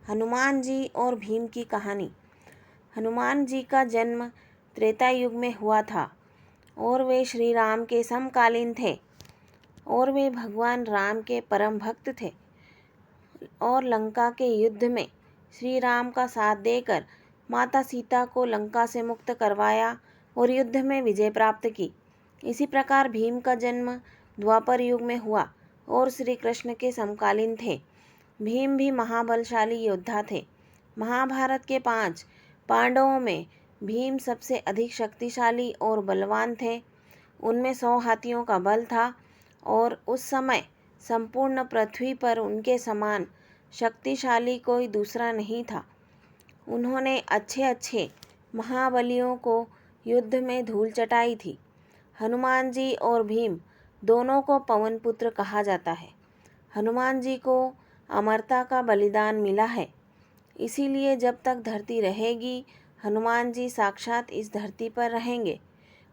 हनुमान जी और भीम की कहानी। हनुमान जी का जन्म त्रेता युग में हुआ था और वे श्री राम के समकालीन थे और वे भगवान राम के परम भक्त थे और लंका के युद्ध में श्री राम का साथ देकर माता सीता को लंका से मुक्त करवाया और युद्ध में विजय प्राप्त की। इसी प्रकार भीम का जन्म द्वापर युग में हुआ और श्री कृष्ण के समकालीन थे। भीम भी महाबलशाली योद्धा थे। महाभारत के 5 पांडवों में भीम सबसे अधिक शक्तिशाली और बलवान थे। उनमें 100 हाथियों का बल था और उस समय संपूर्ण पृथ्वी पर उनके समान शक्तिशाली कोई दूसरा नहीं था। उन्होंने अच्छे अच्छे महाबलियों को युद्ध में धूल चटाई थी। हनुमान जी और भीम दोनों को पवन पुत्र कहा जाता है। हनुमान जी को अमरता का बलिदान मिला है, इसीलिए जब तक धरती रहेगी हनुमान जी साक्षात इस धरती पर रहेंगे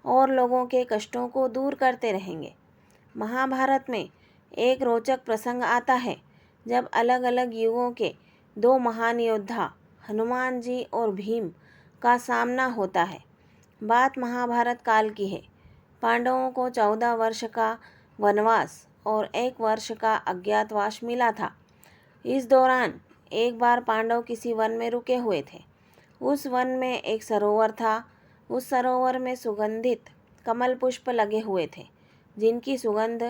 और लोगों के कष्टों को दूर करते रहेंगे। महाभारत में एक रोचक प्रसंग आता है जब अलग अलग युगों के 2 महान योद्धा हनुमान जी और भीम का सामना होता है। बात महाभारत काल की है। पांडवों को 14 वर्ष का वनवास और 1 वर्ष का अज्ञातवास मिला था। इस दौरान एक बार पांडव किसी वन में रुके हुए थे। उस वन में एक सरोवर था। उस सरोवर में सुगंधित कमल पुष्प लगे हुए थे जिनकी सुगंध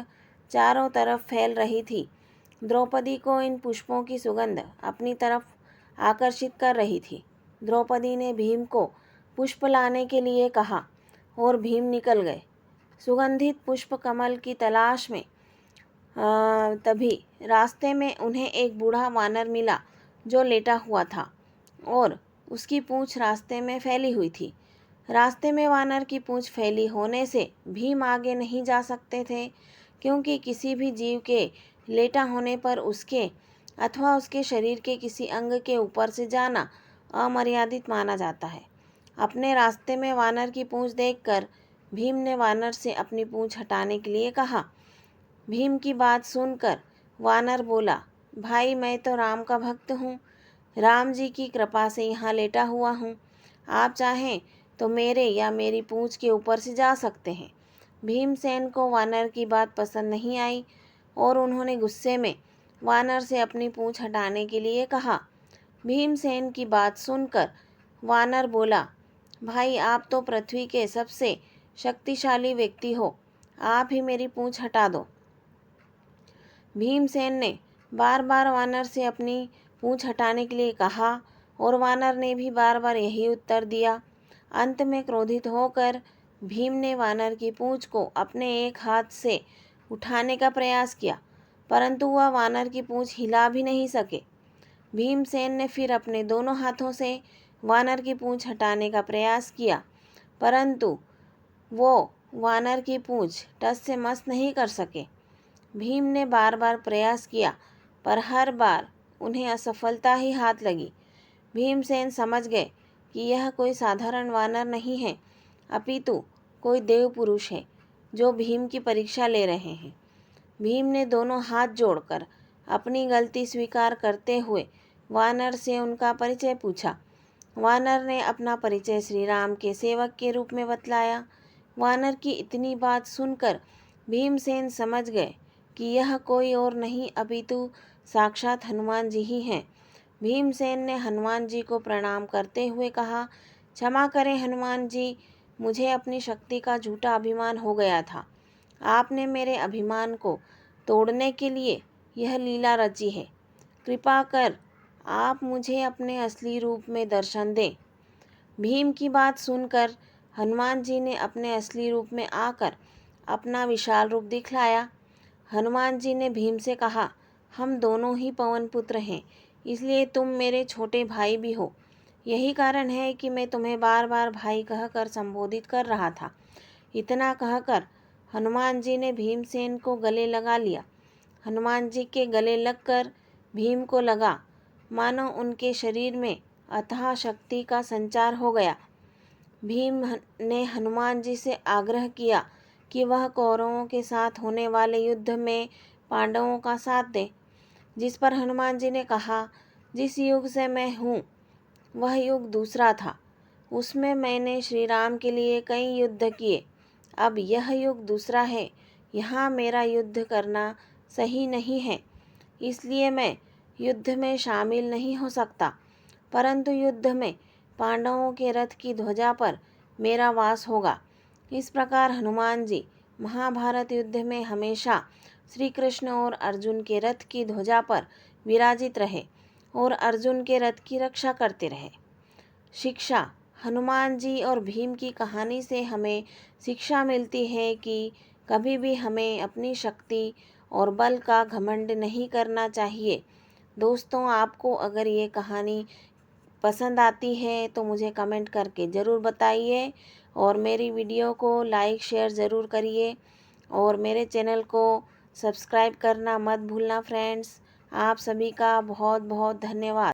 चारों तरफ फैल रही थी। द्रौपदी को इन पुष्पों की सुगंध अपनी तरफ आकर्षित कर रही थी। द्रौपदी ने भीम को पुष्प लाने के लिए कहा और भीम निकल गए सुगंधित पुष्प कमल की तलाश में। तभी रास्ते में उन्हें एक बूढ़ा वानर मिला जो लेटा हुआ था और उसकी पूंछ रास्ते में फैली हुई थी। रास्ते में वानर की पूंछ फैली होने से भीम आगे नहीं जा सकते थे, क्योंकि किसी भी जीव के लेटा होने पर उसके अथवा उसके शरीर के किसी अंग के ऊपर से जाना अमर्यादित माना जाता है। अपने रास्ते में वानर की पूंछ देखकर भीम ने वानर से अपनी पूंछ हटाने के लिए कहा। भीम की बात सुनकर वानर बोला, भाई मैं तो राम का भक्त हूँ, राम जी की कृपा से यहाँ लेटा हुआ हूँ। आप चाहें तो मेरे या मेरी पूंछ के ऊपर से जा सकते हैं। भीमसेन को वानर की बात पसंद नहीं आई और उन्होंने गुस्से में वानर से अपनी पूंछ हटाने के लिए कहा। भीमसेन की बात सुनकर वानर बोला, भाई आप तो पृथ्वी के सबसे शक्तिशाली व्यक्ति हो, आप ही मेरी पूंछ हटा दो। भीमसेन ने बार बार वानर से अपनी पूंछ हटाने के लिए कहा और वानर ने भी बार बार यही उत्तर दिया। अंत में क्रोधित होकर भीम ने वानर की पूंछ को अपने एक हाथ से उठाने का प्रयास किया, परंतु वह वानर की पूंछ हिला भी नहीं सके। भीमसेन ने फिर अपने दोनों हाथों से वानर की पूंछ हटाने का प्रयास किया, परंतु वो वानर की पूंछ टस से मस नहीं कर सके। भीम ने बार बार प्रयास किया पर हर बार उन्हें असफलता ही हाथ लगी। भीमसेन समझ गए कि यह कोई साधारण वानर नहीं है, अपितु कोई देव पुरुष है जो भीम की परीक्षा ले रहे हैं। भीम ने दोनों हाथ जोड़कर अपनी गलती स्वीकार करते हुए वानर से उनका परिचय पूछा। वानर ने अपना परिचय श्री राम के सेवक के रूप में बतलाया। वानर की इतनी बात सुनकर भीमसेन समझ गए कि यह कोई और नहीं अपितु साक्षात हनुमान जी ही हैं। भीमसेन ने हनुमान जी को प्रणाम करते हुए कहा, क्षमा करें हनुमान जी, मुझे अपनी शक्ति का झूठा अभिमान हो गया था। आपने मेरे अभिमान को तोड़ने के लिए यह लीला रची है। कृपा कर आप मुझे अपने असली रूप में दर्शन दें। भीम की बात सुनकर हनुमान जी ने अपने असली रूप में आकर अपना विशाल रूप दिखलाया। हनुमान जी ने भीम से कहा, हम दोनों ही पवन पुत्र हैं, इसलिए तुम मेरे छोटे भाई भी हो। यही कारण है कि मैं तुम्हें बार बार भाई कहकर संबोधित कर रहा था। इतना कहकर हनुमान जी ने भीमसेन को गले लगा लिया। हनुमान जी के गले लगकर भीम को लगा मानो उनके शरीर में अथाह शक्ति का संचार हो गया। भीम ने हनुमान जी से आग्रह किया कि वह कौरवों के साथ होने वाले युद्ध में पांडवों का साथ दें, जिस पर हनुमान जी ने कहा, जिस युग से मैं हूँ वह युग दूसरा था। उसमें मैंने श्री राम के लिए कई युद्ध किए। अब यह युग दूसरा है। यहाँ मेरा युद्ध करना सही नहीं है, इसलिए मैं युद्ध में शामिल नहीं हो सकता। परंतु युद्ध में पांडवों के रथ की ध्वजा पर मेरा वास होगा। इस प्रकार हनुमान जी महाभारत युद्ध में हमेशा श्री कृष्ण और अर्जुन के रथ की ध्वजा पर विराजित रहे और अर्जुन के रथ की रक्षा करते रहे। शिक्षा। हनुमान जी और भीम की कहानी से हमें शिक्षा मिलती है कि कभी भी हमें अपनी शक्ति और बल का घमंड नहीं करना चाहिए। दोस्तों, आपको अगर ये कहानी पसंद आती है तो मुझे कमेंट करके ज़रूर बताइए और मेरी वीडियो को लाइक शेयर ज़रूर करिए और मेरे चैनल को सब्सक्राइब करना मत भूलना फ्रेंड्स। आप सभी का बहुत बहुत धन्यवाद।